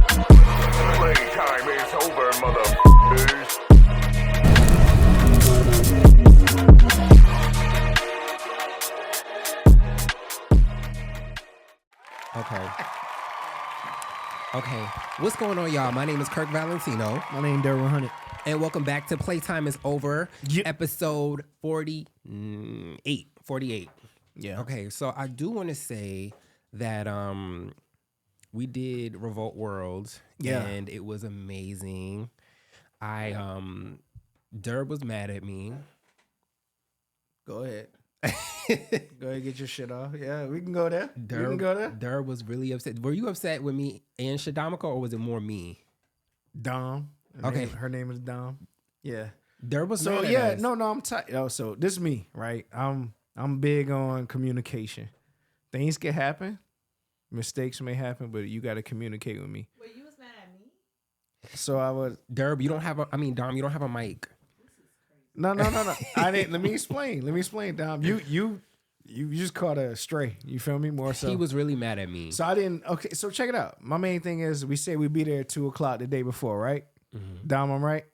Playtime is over, motherfuckers. Okay. What's going on, y'all? My name is Kirk Valentino. My name is Derb 100. And welcome back to Playtime is Over, Yep. episode 48. 48. Yeah. Okay, so I do want to say that we did Revolt Worlds, and it was amazing. Derb was mad at me. Go ahead. Go ahead, get your shit off. Yeah, we can go there. We can go there. Derb was really upset. Were you upset with me and Shadamika, or was it more me? Dom. Okay. Her name is Dom. Yeah. Derb was So mad yeah, at us. no, I'm tight. Oh, so this is me, right? I'm big on communication. Things can happen, mistakes may happen, but you got to communicate with me. Wait, you was mad at me? So I was. Derb, you don't have a. I mean, Dom, you don't have a mic. No. I didn't. Let me explain, Dom. You just caught a stray. You feel me? More so. He was really mad at me. So I didn't. Okay, so check it out. My main thing is we say we'd be there at 2:00 the day before, right? Mm-hmm. Dom, I'm right.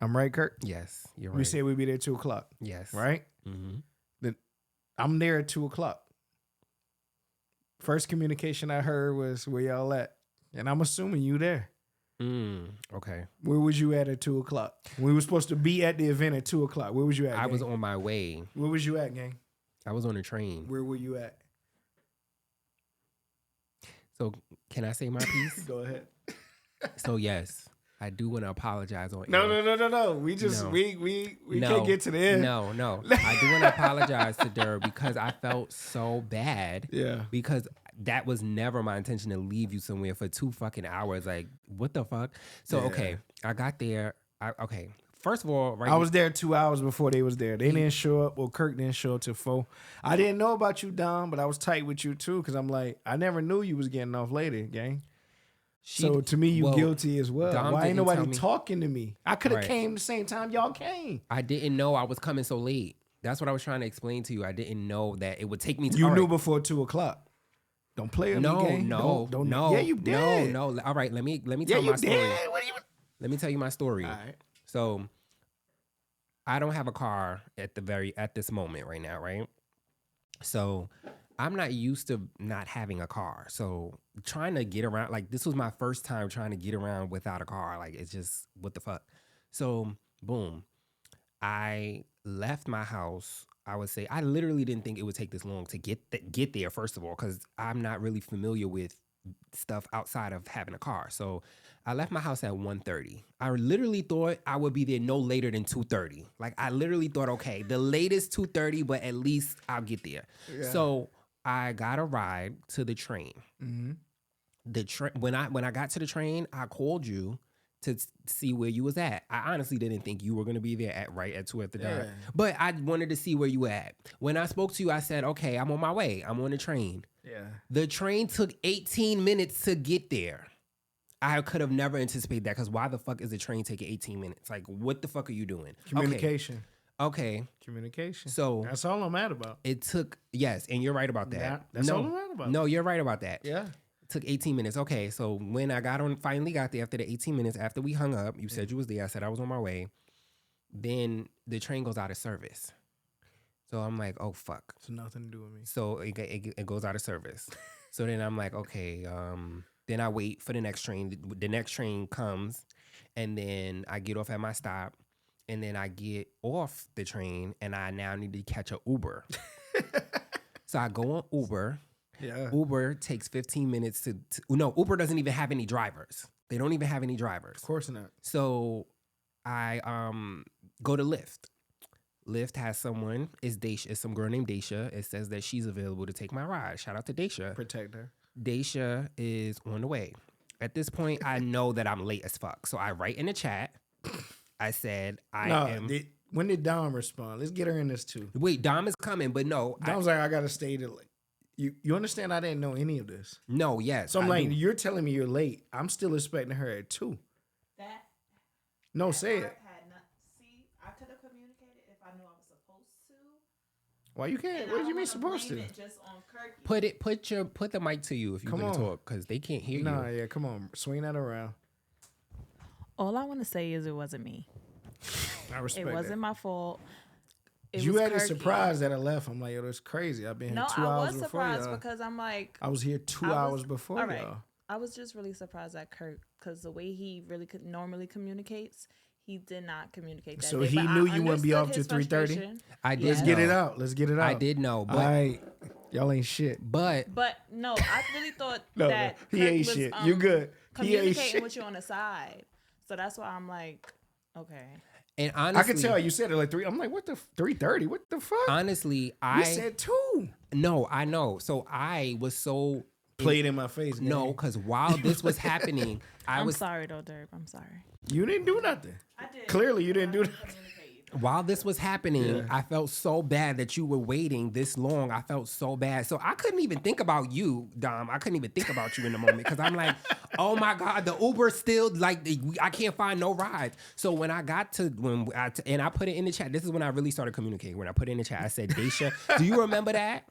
I'm right, Kirk. Yes, you're right. We say we'd be there at 2:00. Yes. Right. Mm-hmm. Then I'm there at 2:00. First communication I heard was where y'all at, and I'm assuming you there. Okay. Where was you at 2:00? We were supposed to be at the event at 2:00. Where was you at? I gang? was on my way. Where was you at, gang? I was on a train. Where were you at? So can I say my piece? Go ahead. So yes, I do want to apologize on No. air. We just No. we No. can't get to the end. No. I do want to apologize to Derb because I felt so bad. Yeah. Because that was never my intention to leave you somewhere for 2 fucking hours. Like, what the fuck? So Yeah. okay, I got there. Okay. First of all, right. I was there 2 hours before they was there. They didn't show up. Well, Kirk didn't show up till 4. I didn't know about you, Dom, but I was tight with you too because I'm like, I never knew you was getting off later, gang. So to me, you guilty as well. Dom Why ain't didn't nobody tell me. talking to me? I could have Right. came the same time y'all came. I didn't know I was coming so late. That's what I was trying to explain to you. I didn't know that it would take me. You all knew right. before 2:00. Don't play with me, gang. No. Yeah, you did. No. All right, let me Yeah, tell you my story. did. What do you? Let me tell you my story. All right. So, I don't have a car at this moment right now, right? So, I'm not used to not having a car. So, trying to get around, like this was my first time trying to get around without a car. Like it's just what the fuck. So, boom. I left my house. I would say I literally didn't think it would take this long to get there. First of all, because I'm not really familiar with stuff outside of having a car. So I left my house at 1:30. I literally thought I would be there no later than 2:30. Like I literally thought, okay, the latest 2:30, but at least I'll get there. Yeah. So I got a ride to the train. Mm-hmm. The train when I got to the train, I called you to see where you was at. I honestly didn't think you were gonna be there at 2 at the time. But I wanted to see where you were at. When I spoke to you, I said, okay, I'm on my way. I'm on the train. Yeah. The train took 18 minutes to get there. I could have never anticipated that because why the fuck is the train taking 18 minutes? Like, what the fuck are you doing? Communication. Okay. Communication. So that's all I'm mad about. it took, yes, and you're right about that. That's all I'm mad about. No, you're right about that. Yeah. Took 18 minutes. Okay, so when I finally got there after the 18 minutes, after we hung up, you said you was there. I said I was on my way. Then the train goes out of service. So I'm like, oh, fuck. It's nothing to do with me. So it goes out of service. So then I'm like, okay. Then I wait for the next train. The next train comes, and then I get off at my stop, and then I get off the train, and I now need to catch an Uber. So I go on Uber. Yeah. Uber takes 15 minutes to no, Uber doesn't even have any drivers. They don't even have any drivers. Of course not. So I go to Lyft. Lyft has someone, it's some girl named Daisha. It says that she's available to take my ride. Shout out to Daisha. Protect her. Daisha is on the way. At this point, I know that I'm late as fuck. So I write in the chat. I said, when did Dom respond? Let's get her in this too. Wait, Dom is coming, but no. Dom's like, I gotta stay till late. You understand? I didn't know any of this. No, yes. So I'm like, do. you're telling me you're late. I'm still expecting her at 2. That No, say it. See, I could have communicated if I knew I was supposed to. Why you can't? And What I do you mean don't wanna supposed blame to? it just on Kirky. Put the mic to you if you're Come gonna on. talk because they can't hear Nah, you. yeah, come on, swing that around. All I want to say is it wasn't me. I respect It wasn't that. my fault. It You was had a Kirky. surprise that I left. I'm like, yo, that's crazy. I've been here No, 2 I hours was before surprised y'all. because I'm like, I was here 2 I was- hours before all right. y'all. I was just really surprised at Kirk because the way he really normally communicates, he did not communicate that. So day. he But I knew you wouldn't be off understood till his 3:30? frustration. I did. Yes. Let's get it know. out. Let's get it out. I did know, but All right. Y'all ain't shit. but But no, I really thought No, that he Kirk ain't was, shit. You good. He ain't communicating shit. with you on the side. So that's why I'm like, okay. and honestly, I could tell you said it like 3. I'm like, what the 3:30? What the fuck? honestly, You I said 2. no, I know. So I was so Played in my face. no, gang. because while this was happening, I'm was sorry though, Derb. I'm sorry. You didn't do nothing. I did. Clearly, you didn't do nothing. while this was happening, Yeah. I felt so bad that you were waiting this long. I felt so bad. So I couldn't even think about you, Dom. I couldn't even think about you in the moment because I'm like, oh my God, the Uber still like I can't find no rides. So when I got to and I put it in the chat, this is when I really started communicating. When I put it in the chat, I said, Daisha, do you remember that?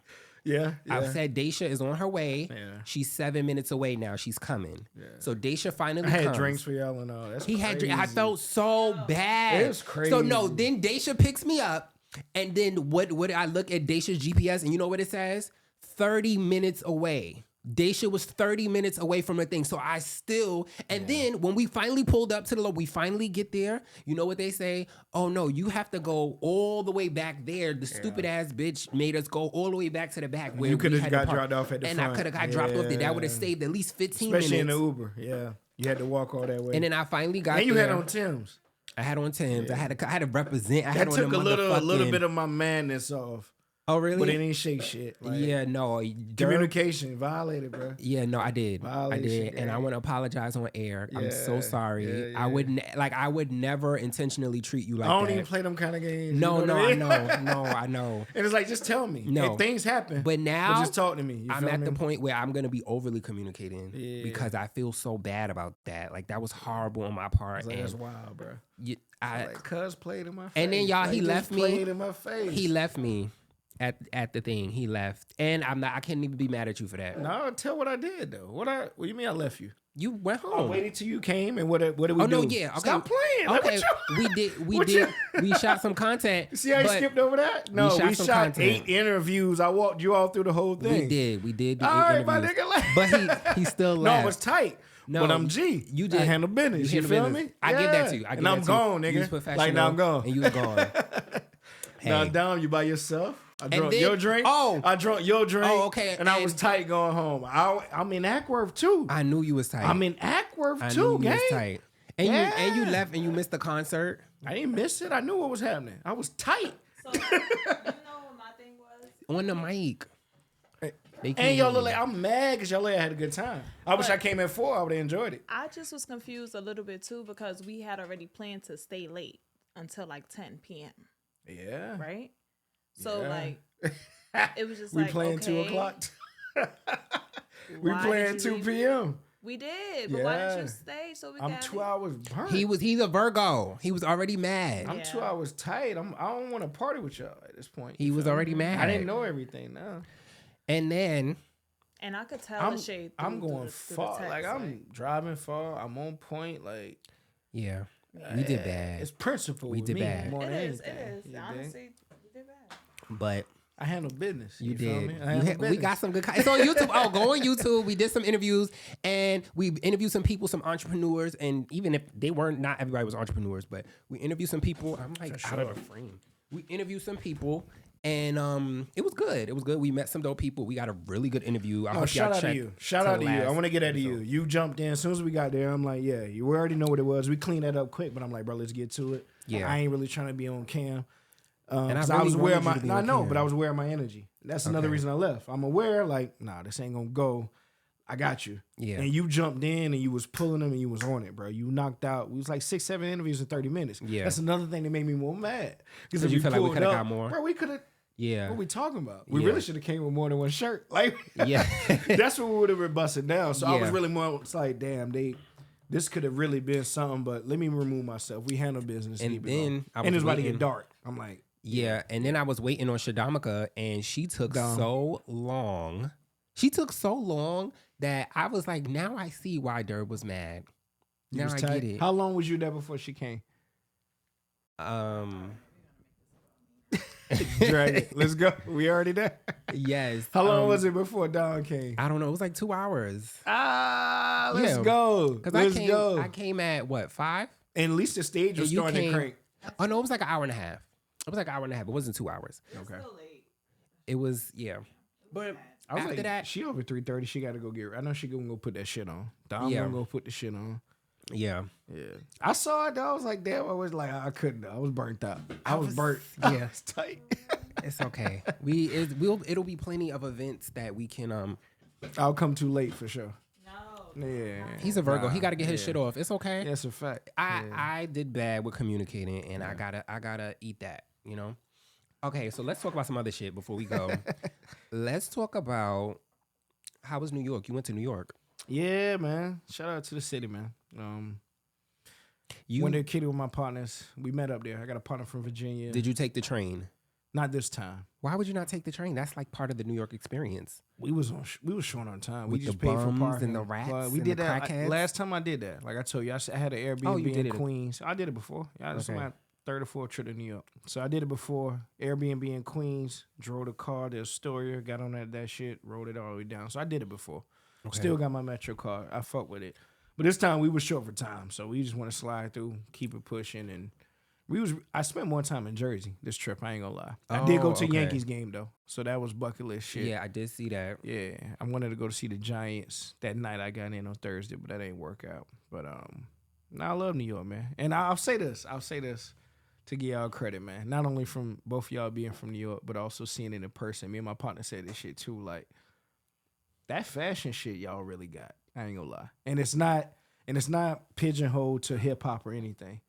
Yeah. I said Daisha is on her way. Yeah. She's 7 minutes away now. She's coming. So Daisha finally I had comes. drinks for y'all and all. That's He had crazy. I felt so bad. It was So no, crazy. then Daisha picks me up, and then what I look at Daisha's GPS, and you know what it says? 30 minutes away. Daisha was 30 minutes away from the thing. So I still, and then when we finally pulled up to the we finally get there, you know what they say? Oh no, you have to go all the way back there. The stupid ass bitch made us go all the way back to the back where You we could have had got to park. dropped off at the and front. I could have got dropped off there. That would have Yeah. saved at least 15 Especially minutes. in the Uber. Yeah. You had to walk all that way. And then I finally got And you there. had on Tim's. I had on Tim's. I had to represent. I That had on took the a little motherfucking- bit of my madness off. Oh really? But it ain't shake shit. Like, Yeah, no. Derb- Communication violated, bro. Yeah, no, I did. Violation, I did, and yeah. I want to apologize on air. I'm so Yeah, sorry. yeah, I would I would never intentionally treat you like I don't that. even play them kind of games. No, you know no, what I mean? know, no, I know. And it's like, just tell me. No. If things happen. But now just talk to me. You I'm feel at me? the point where I'm gonna be overly communicating Yeah. because I feel so bad about that. Like that was horrible on my part. It's like, and that's wild, bro. I Like, cuz played in my face. And then, y'all, Like, he just left me. Played in my face. he left me at the thing. He left, and I can't even be mad at you for that. No, tell what I did though. What you mean I left you? You went I home. waited till you came, and what did we do? Oh no, yeah. Okay. Stop playing. Like, Okay, what you- we what did. you- We shot some content. See how you but skipped over that? No, shot we some shot content. 8 interviews. I walked you all through the whole thing. We did do All 8 right, my interviews. nigga, like- But he still No, left. it was tight. No, but I'm G. you did. I handle business. You, handle feel business. me? I give that Yeah. to you. I give and that I'm to gone, you. You was nigga. professional. Like now I'm gone. And you was gone. Now Hey. down, you by yourself. I drunk then- your drink. oh. I drunk your drink. Oh, okay, And I was and- tight going home. I'm in Ackworth too. I knew you was tight. I'm in Ackworth I knew too, you gang. was tight. And Yeah. you left and you missed the concert I didn't miss it. I knew what was happening. I was tight. So you know what my thing was? on the mic. They can't And y'all hear look you. like I'm mad because y'all had a good time. I wish I came at 4. I would have enjoyed it. I just was confused a little bit too because we had already planned to stay late until like 10 p.m. Yeah. Right? So Yeah. like it was just We like playing okay, 2 o'clock. We why playing did you 2 leave? p.m. We did, but why didn't Yeah. you stay so we I'm got 2 hours burnt. He's a Virgo. He was already mad. I'm Yeah. 2 hours tight. I don't want to party with y'all at this point. He You was feel already me? mad. I didn't know everything now. And then And I could tell I'm, the shade. I'm through going the, through far. the text, Like I'm driving far. I'm on point. Like yeah, we did bad. it's principle. We with did me bad. more It than is. anything. It is. You dig? Honestly, we did bad. But I handle business. you feel did. me? You I handle we business. got some good. It's on YouTube. Oh, go on YouTube. We did some interviews and we interviewed some people, some entrepreneurs, and even if they weren't, not everybody was entrepreneurs, but we interviewed some people. I'm like out of the frame. We interviewed some people. And it was good. It was good. We met some dope people. We got a really good interview. I Oh, hope shout y'all out to check you. Shout out to you. I last want to get that to you. episode. You jumped in as soon as we got there. I'm like, yeah, you already know what it was. We cleaned that up quick, but I'm like, bro, let's get to it. Yeah. I ain't really trying to be on cam. And I 'cause really was aware of wanted you my. to be No, I on know, cam. but I was aware of my energy. That's another Okay. reason I left. I'm aware, like, nah, this ain't gonna go. I got you. Yeah. And you jumped in and you was pulling them and you was on it, bro. You knocked out. We was like 6, 7 interviews in 30 minutes. Yeah. That's another thing that made me more mad. Because you feel like we coulda got more? Bro, we could have. Yeah. What we talking about? We Yeah. really should have came with more than one shirt. Like, Yeah. that's what we would have been busting down. So I was Yeah. really more. It's like, damn, this could have really been something. But let me remove myself. We handle business. And keep it then going. I and was it's about to waiting. get dark. I'm like, Yeah, and then I was waiting on Shadamika, and she took so long. She took so long that I was like, now I see why Derb was mad. Now I get it. How long was you there before she came? Drag it. Let's go. We already there. Yes. How long was it before Dawn came? I don't know. It was like 2 hours. Let's go. Because I came at what, 5? And at least the stage was starting to crank. Oh no, it was like an hour and a half. It was like an hour and a half. It wasn't 2 hours. Okay. It was, yeah. But I was after like, that, she over 3:30. She got to go get. I know she gonna go put that shit on. Dawn gonna go put the shit on. Yeah. I saw it though. I was like, damn. I was like, I couldn't. I was burnt out. I was burnt. Yeah, it's tight. It's okay. It'll be plenty of events that we can. I'll come too late for sure. No. Yeah. He's a Virgo. He got to get his shit off. It's okay. That's a fact. I did bad with communicating, and I gotta eat that. You know. Okay, so let's talk about some other shit before we go. Let's talk about how was New York. You went to New York. Yeah, man. Shout out to the city, man. You went to Kitty with my partners. We met up there. I got a partner from Virginia. Did you take the train? Not this time. Why would you not take the train? That's like part of the New York experience. We was short on time. With we just the paid for bums parking and the rats. We and did the that crackheads? last time. I did that. Like I told you, I had an Airbnb you did in it. Queens. I did it before. Yeah, this is my third or fourth trip to New York. So I did it before. Airbnb in Queens. Drove the car to Astoria. Got on that shit. Rode it all the way down. So I did it before. Okay. Still got my Metro card. I fuck with it. But this time we were short for time, so we just want to slide through, keep it pushing, and I spent more time in Jersey this trip. I ain't gonna lie. I did go to a Yankees game though, so that was bucket list shit. Yeah, I did see that. Yeah, I wanted to go to see the Giants that night. I got in on Thursday, but that ain't work out. But I love New York, man. And I'll say this to give y'all credit, man. Not only from both of y'all being from New York, but also seeing it in person. Me and my partner said this shit too. Like that fashion shit y'all really got. I ain't gonna lie. And it's not pigeonholed to hip hop or anything.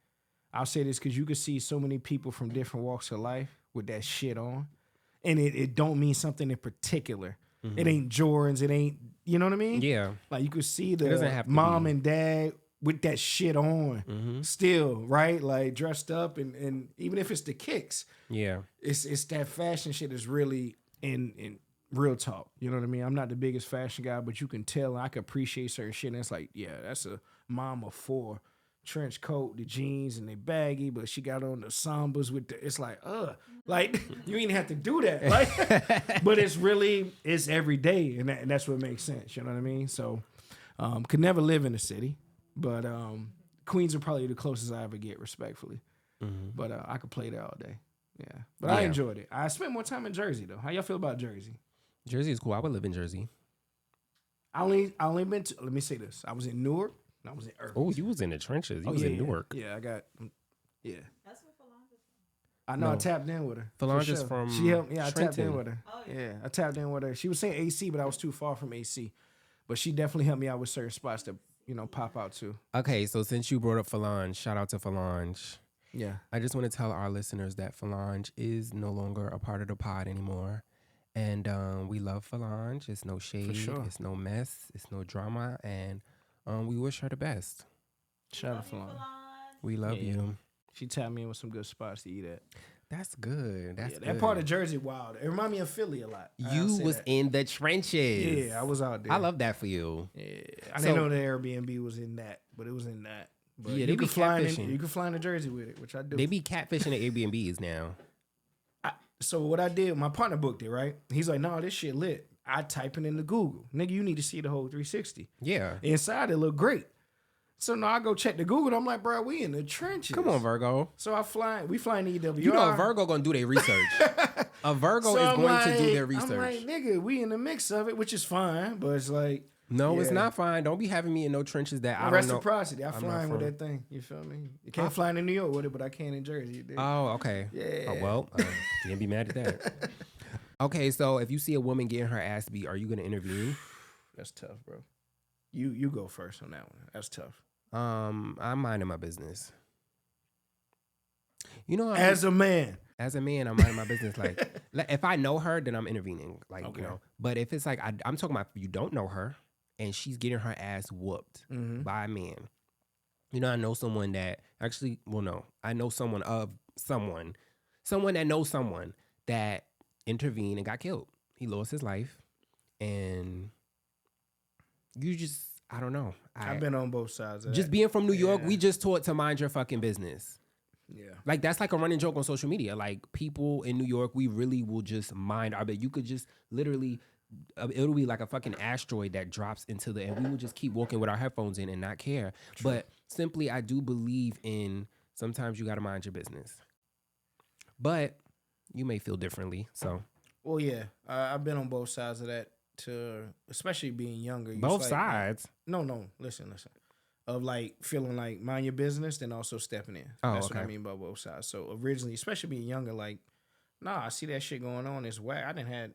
I'll say this because you can see so many people from different walks of life with that shit on. And it don't mean something in particular. Mm-hmm. It ain't Jordans. It ain't, you know what I mean? Yeah. Like you could see the mom and dad with that shit on still, right? Like dressed up and even if it's the kicks. Yeah. It's that fashion shit is really in real talk. You know what I mean? I'm not the biggest fashion guy, but you can tell I can appreciate certain shit. And it's like, yeah, that's a mom of 4. Trench coat, the jeans, and they baggy, but she got on the sambas with it's like, like you ain't have to do that, like, but it's every day, and that's what makes sense. You know what I mean? So, could never live in the city, but Queens are probably the closest I ever get, respectfully. But I could play there all day. Yeah, but I enjoyed it. I spent more time in Jersey though. How y'all feel about Jersey? Jersey is cool. I would live in Jersey. I only been to. Let me say this. I was in Newark. I was in Irving. Oh, you was in the trenches. You was in Newark. Yeah, I got. Yeah. That's what Falange is from. I know. No. I tapped in with her. Falange is from. She helped. Yeah, Trenton. I tapped in with her. Oh, yeah, I tapped in with her. She was saying AC, but I was too far from AC. But she definitely helped me out with certain spots to pop out to. Okay, so since you brought up Falange, shout out to Falange. Yeah. I just want to tell our listeners that Falange is no longer a part of the pod anymore. And we love Falange. It's no shade. For sure. It's no mess. It's no drama. And we wish her the best. Shout out to Falange. We love you. She tapped me in with some good spots to eat at. That's good. That's good. That part of Jersey wild. It remind me of Philly a lot. You was in the trenches. Yeah, I was out there. I love that for you. Yeah, I didn't know the Airbnb was in that, but it was in that. But yeah, you can fly into Jersey with it, which I do. They be catfishing at Airbnbs now. So what I did, my partner booked it, right? He's like, no, this shit lit. I type it into Google. Nigga, you need to see the whole 360. Yeah. Inside it looked great. So now I go check the Google. I'm like, bro, we in the trenches. Come on, Virgo. So we flying to EWR. You know a Virgo gonna do their research. A Virgo is going to do their research. I'm like, nigga, we in the mix of it, which is fine, but it's like, no, it's not fine. Don't be having me in no trenches that I don't know. Reciprocity. I flying with that thing. You feel me? You can't fly in New York with it, but I can in Jersey. Dude. Oh, okay. Yeah. Oh, well, can't be mad at that. Okay, so if you see a woman getting her ass beat, are you gonna intervene? That's tough, bro. You go first on that one. That's tough. I'm minding my business. You know, as a man, I'm minding my business. Like if I know her, then I'm intervening. Like okay. But if it's like I'm talking about you don't know her and she's getting her ass whooped by a man. You know, I know someone that I know someone of someone. someone that knows someone that intervened and got killed. He lost his life, and you just, I don't know. I've been on both sides of just that. being from New York, we just taught to mind your fucking business. Yeah. Like, that's like a running joke on social media. Like, people in New York, we really will just mind our business. You could just literally, it'll be like a fucking asteroid that drops into the, and we will just keep walking with our headphones in and not care. True. But simply, I do believe in sometimes you got to mind your business. But you may feel differently, so. Well, yeah. I've been on both sides of that, especially being younger. Both sides? No. Listen. Of like feeling like mind your business, then also stepping in. Oh, That's okay. what I mean by both sides. So originally, especially being younger, like, I see that shit going on. It's whack. I didn't have,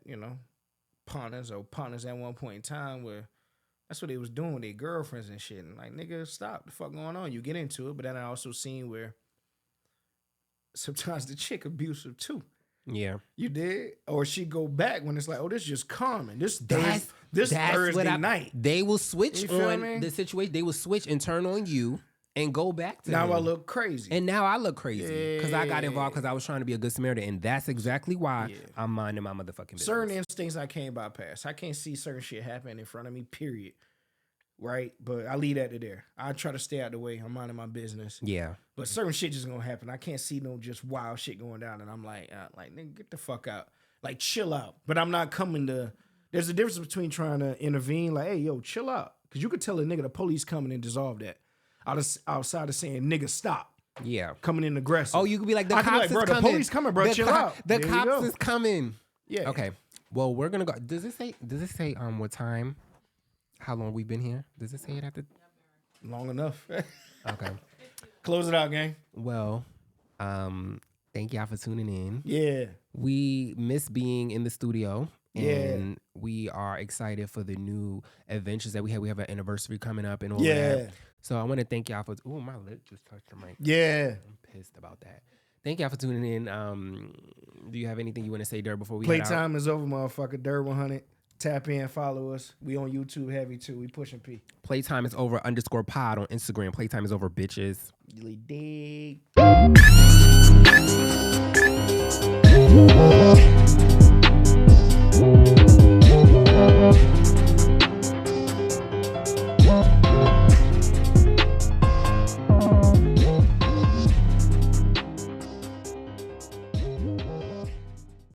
partners at one point in time where that's what they was doing with their girlfriends and shit. And like, nigga, stop. The fuck going on? You get into it, but then I also seen where sometimes the chick abusive too. Yeah. You did? Or she go back when it's like, oh, this just common. This That's Thursday night. They will switch on me? the situation. They will switch and turn on you and go back to now him. I look crazy. And now I look crazy because I got involved because I was trying to be a good Samaritan. And that's exactly why I'm minding my motherfucking business. Certain instincts I can't bypass. I can't see certain shit happening in front of me, period. Right? But I leave that to there. I try to stay out the way. I'm minding my business. Yeah. But certain shit just gonna happen. I can't see no just wild shit going down. And I'm like, nigga, get the fuck out. Like, chill out. But I'm not coming to... There's a difference between trying to intervene. Like, hey, yo, chill out. Because you could tell a nigga the police coming and dissolve that. Outside of saying, nigga, stop. Yeah. Coming in aggressive. Oh, you could be like, the I cops like, is bro, coming. The police coming, bro. Chill out. The There cops is coming. Yeah. Okay. Well, we're going to go. Does it say what time? How long we've been here? Does it say it at the... Long enough. Okay. Close it out, gang. Well, thank y'all for tuning in. Yeah. We miss being in the studio. Yeah. And we are excited for the new adventures that we have. We have an anniversary coming up and all that. So I want to thank y'all for... Oh, my lip just touched the mic. Yeah. I'm pissed about that. Thank y'all for tuning in. Do you have anything you want to say, Derb, before we head out? Playtime is over, motherfucker. Derb 100. Tap in, follow us. We on YouTube heavy, too. We pushing P. Playtime is over _pod on Instagram. Playtime is over, bitches. Really dig.